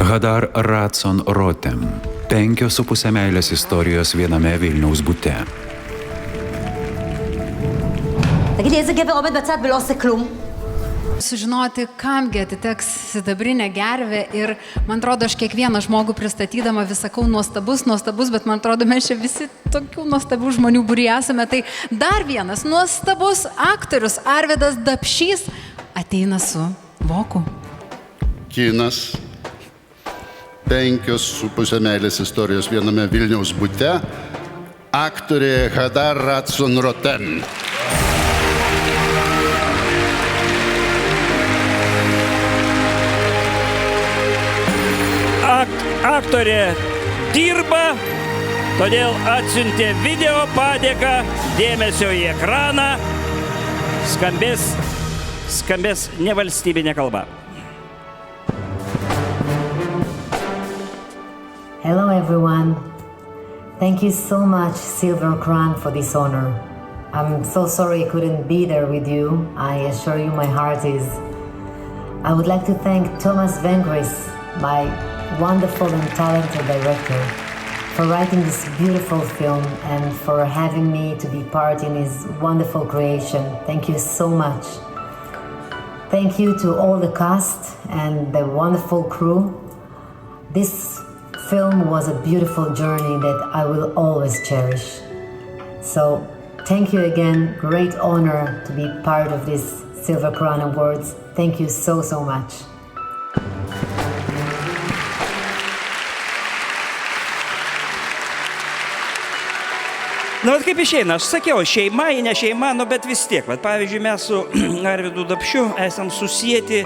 Hadar Ratson Rotem. 5,5 meilės istorijos viename Vilniaus bute. תגידי, איזה גבר עומד בצד ולא עושה כלום? Sužinoti, kamgi atiteks sidabrinė gervė ir, man atrodo, aš kiekvieną žmogų pristatydama vis sakau nuostabus, bet man atrodo, mes čia visi tokių nuostabių žmonių būrį esame. Tai dar vienas nuostabus aktorius Arvydas Dapšys ateina su voku. Kinas. 5,5 meilės istorijos viename Vilniaus bute. Aktorė Hadar Ratson Rotem. Aktorė dirba, todėl atsiuntė video padėką, dėmesio į ekraną, skambės nevalstybinė kalba. Hello everyone. Thank you so much, Silver Crown, for this honor. I'm so sorry I couldn't be there with you. I assure you my heart is. I would like to thank Thomas Vengris, my wonderful and talented director, for writing this beautiful film and for having me to be part in his wonderful creation. Thank you so much. Thank you to all the cast and the wonderful crew. This film was a beautiful journey that I will always cherish. So thank you again. Great honor to be part of this Silver Crown Awards. Thank you so much. Na, bet kaip išeina, aš sakiau, šeima, ne šeima, bet vis tiek. Bet pavyzdžiui, mes su Arvydu Dapšiu esam susieti